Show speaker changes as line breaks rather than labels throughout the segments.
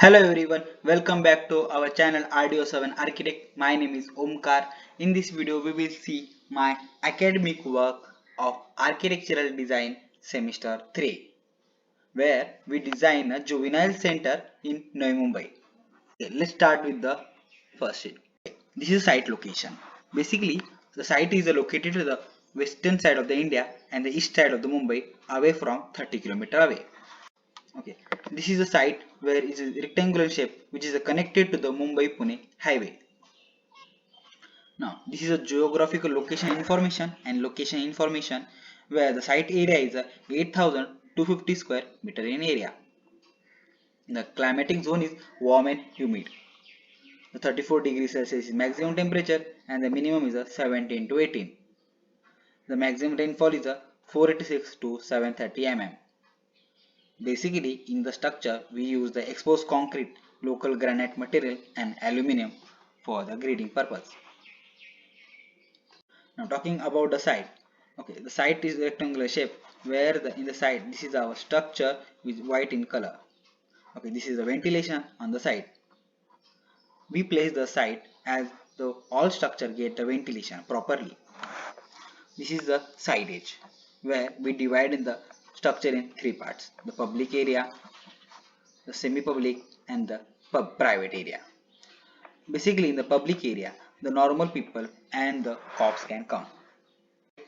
Hello everyone, welcome back to our channel RDO7 Architect. My name is Omkar. In this video we will see my academic work of Architectural Design Semester 3 where we design a juvenile center in Navi Mumbai. Okay, let's start with the first sheet. This is site location. Basically the site is located to the western side of the India and the east side of the Mumbai away from 30 km away. Okay, this is a site where it is a rectangular shape which is connected to the Mumbai-Pune highway. Now, this is a geographical location information and location information where the site area is 8,250 square meter in area. The climatic zone is warm and humid. The 34 degrees Celsius is maximum temperature and the minimum is 17 to 18. The maximum rainfall is 486 to 730 mm. Basically, in the structure, we use the exposed concrete, local granite material and aluminium for the grading purpose. Now talking about the site. Okay, the site is rectangular shape where in the site this is our structure with white in color. Okay, this is the ventilation on the site. We place the site as the all structure get the ventilation properly. This is the side edge where we divide in the structure in three parts: the public area, the semi-public and the private area. Basically in the public area, the normal people and the cops can come.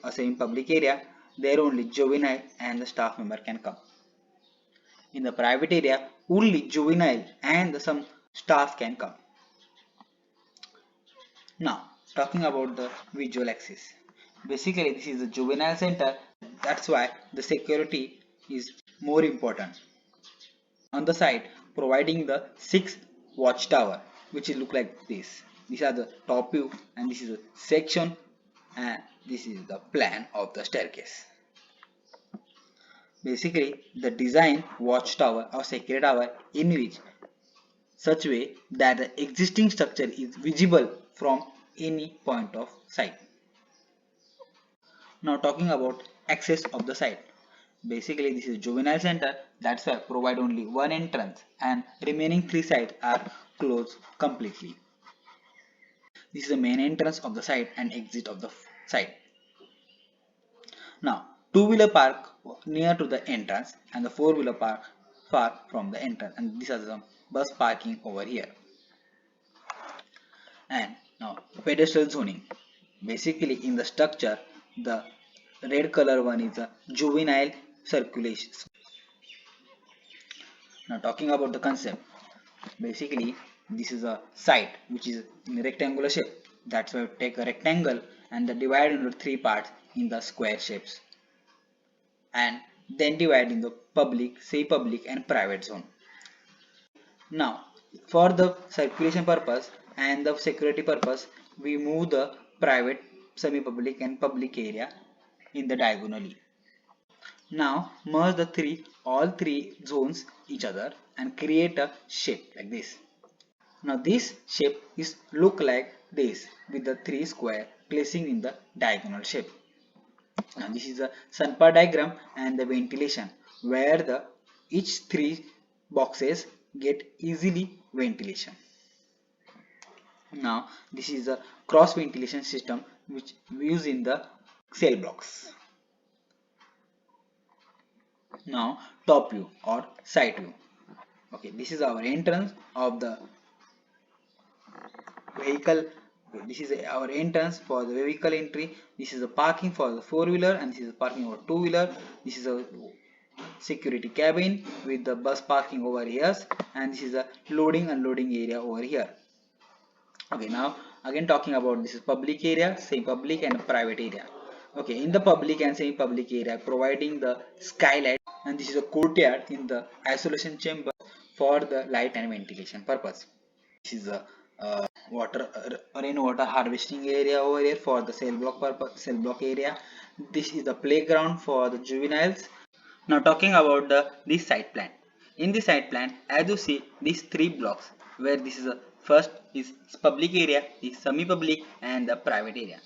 A semi-public area, there only juvenile and the staff member can come. In the private area, only juvenile and some staff can come. Now, talking about the visual access. Basically, this is the juvenile center. That's why the security is more important. On the side, providing the 6 watchtower, which will look like this. These are the top view, and this is a section, and this is the plan of the staircase. Basically, the design watchtower or security tower in which such way that the existing structure is visible from any point of sight. Now talking about access of the site. Basically this is juvenile center, that's why provide only one entrance and remaining three sites are closed completely. This is the main entrance of the site and exit of the site. Now two-wheeler park near to the entrance and the four-wheeler park far from the entrance, and these are some bus parking over here. And now pedestrian zoning. Basically in the structure the red color one is a juvenile circulation. Now talking about the concept, basically this is a site which is in rectangular shape. That's why we take a rectangle and divide into three parts in the square shapes, and then divide in the public, semi-public and private zone. Now for the circulation purpose and the security purpose, we move the private, semi-public and public area in the diagonally. Now merge the all three zones each other and create a shape like this. Now this shape is look like this with the three square placing in the diagonal shape. Now this is a sunpar diagram and the ventilation where the each three boxes get easily ventilation. Now this is a cross ventilation system which we use in the cell blocks. Now top view or side view. Okay, this is our entrance of the vehicle. This is our entrance for the vehicle entry. This is a parking for the four-wheeler and this is a parking for two-wheeler. This is a security cabin with the bus parking over here, and this is a loading unloading area over here. Okay, now again talking about this is public area, semi-public and private area. Okay, in the public and semi-public area providing the skylight, and this is a courtyard in the isolation chamber for the light and ventilation purpose. This is a rainwater harvesting area over here for the cell block purpose, cell block area. This is the playground for the juveniles. Now talking about this site plan. In this site plan, as you see these three blocks where this is the first is public area, the semi-public and the private area.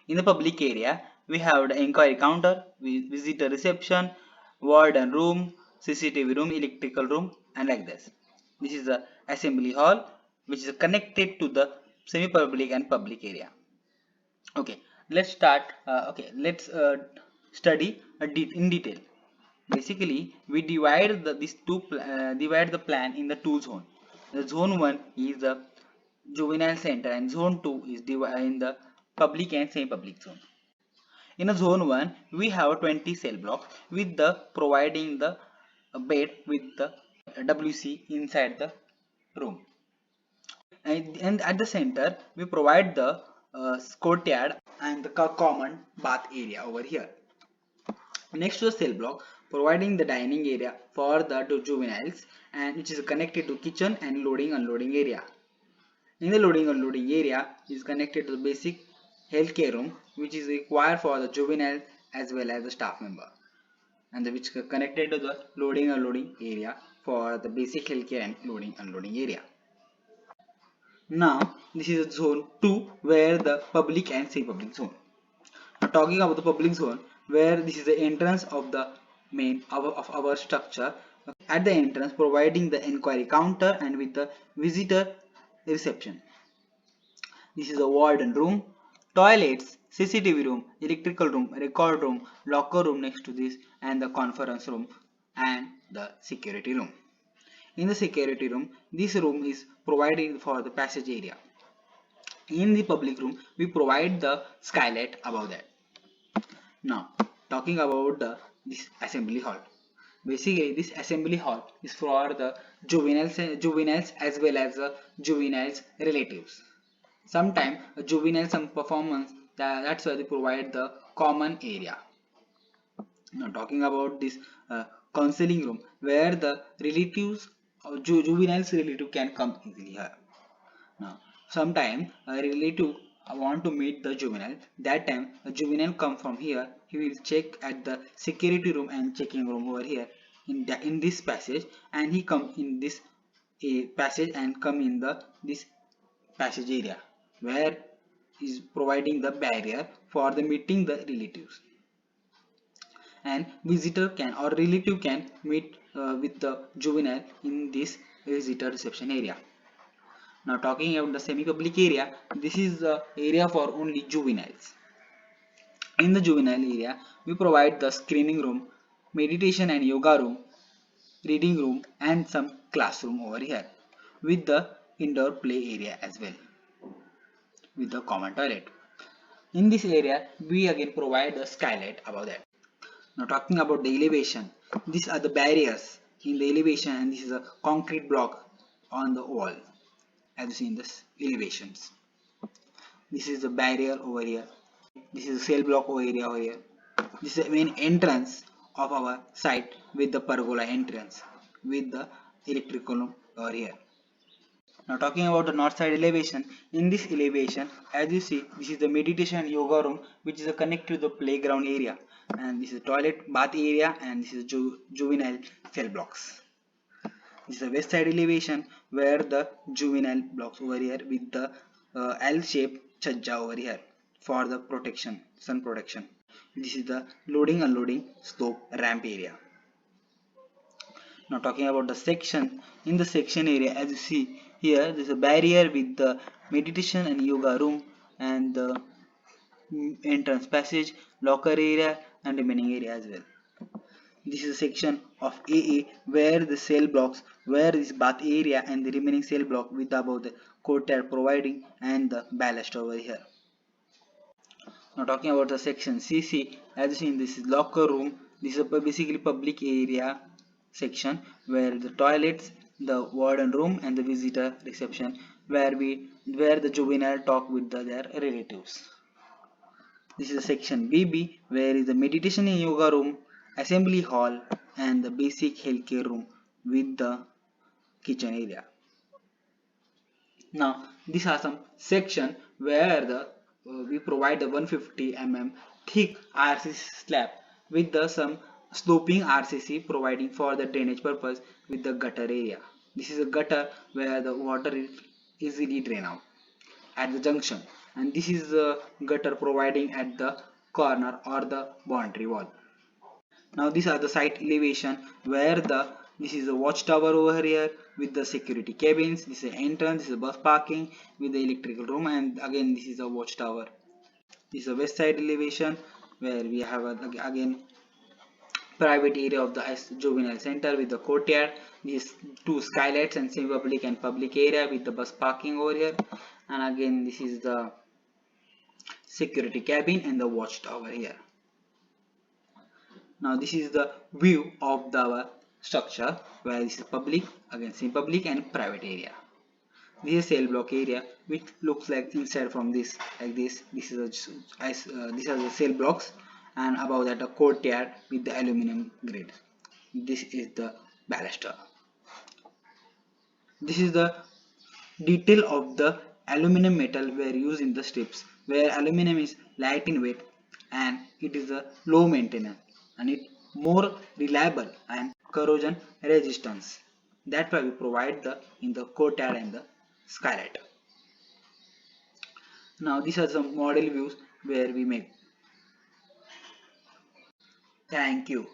In the public area, we have the inquiry counter, visitor reception, warden room, CCTV room, electrical room, and like this. This is the assembly hall, which is connected to the semi-public and public area. Okay, let's start. Let's study in detail. Basically, we divide divide the plan in the two zone. The zone 1 is the juvenile center and zone 2 is in the public and semi-public zone. In a zone 1, we have 20 cell blocks with the providing the bed with the WC inside the room. And at the center, we provide the courtyard and the common bath area over here. Next to the cell block, providing the dining area for the juveniles, and which is connected to kitchen and loading unloading area. In the loading unloading area is connected to the basic healthcare room, which is required for the juvenile as well as the staff member, and which is connected to the loading unloading area for the basic healthcare and loading unloading area. Now this is zone 2 where the public and semi-public zone. Now talking about the public zone, where this is the entrance of the main of our structure. At the entrance, providing the inquiry counter and with the visitor reception. This is a warden room, toilets, CCTV room, electrical room, record room, locker room next to this, and the conference room and the security room. In the security room, this room is provided for the passage area. In the public room, we provide the skylight above that. Now, talking about this assembly hall. Basically, this assembly hall is for the juveniles as well as the juveniles relatives. Sometimes a juvenile some performance that's why they provide the common area. Now, talking about this counseling room where the relatives juveniles relative can come easily here. Now, sometime a relative want to meet the juvenile. That time a juvenile come from here. He will check at the security room and checking room over here in this passage, and he come in this passage and come in the this passage area where is providing the barrier for the meeting the relatives, and visitor can or relative can meet with the juvenile in this visitor reception area. Now talking about the semi-public area, this is the area for only juveniles. In the juvenile area, we provide the screening room, meditation and yoga room, reading room and some classroom over here with the indoor play area as well with the common toilet. In this area, we again provide the skylight above that. Now talking about the elevation, these are the barriers in the elevation, and this is a concrete block on the wall as you see in this elevations. This is the barrier over here. This is a cell block over here. This is the main entrance of our site with the pergola entrance with the electrical room over here. Now talking about the north side elevation, in this elevation as you see this is the meditation and yoga room which is connected to the playground area, and this is toilet bath area, and this is juvenile cell blocks. This is the west side elevation where the juvenile blocks over here with the L-shaped chajja over here for the protection, sun protection. This is the loading unloading slope ramp area. Now talking about the section, in the section area as you see here there is a barrier with the meditation and yoga room and the entrance passage, locker area and remaining area as well. This is a section of AA where the cell blocks, where is bath area and the remaining cell block with above the courtyard providing and the ballast over here. Now talking about the section CC, as you see in this is locker room. This is basically public area section where the toilets, the warden room and the visitor reception where the juvenile talk with their relatives. This is section BB where is the meditation and yoga room, assembly hall and the basic healthcare room with the kitchen area. Now these are some section where we provide the 150 mm thick RCC slab with the some sloping RCC providing for the drainage purpose with the gutter area. This is a gutter where the water is easily drain out at the junction, and this is the gutter providing at the corner or the boundary wall. Now these are the site elevation where the This is a watchtower over here with the security cabins. This is the entrance. This is bus parking with the electrical room, and again this is a watchtower. This is a west side elevation where we have again private area of the juvenile center with the courtyard. These two skylights and semi-public and public area with the bus parking over here. And again this is the security cabin and the watchtower here. Now this is the view of the structure where this is public, again semi-public and private area. This is cell block area which looks like inside from this like this. This is these are the cell blocks, and above that a courtyard with the aluminum grid. This is the baluster. This is the detail of the aluminum metal were used in the strips, where aluminum is light in weight and it is a low maintenance and it more reliable and corrosion resistance. That's why we provide the in the courtyard and the skylight. Now these are some model views where we make. Thank you.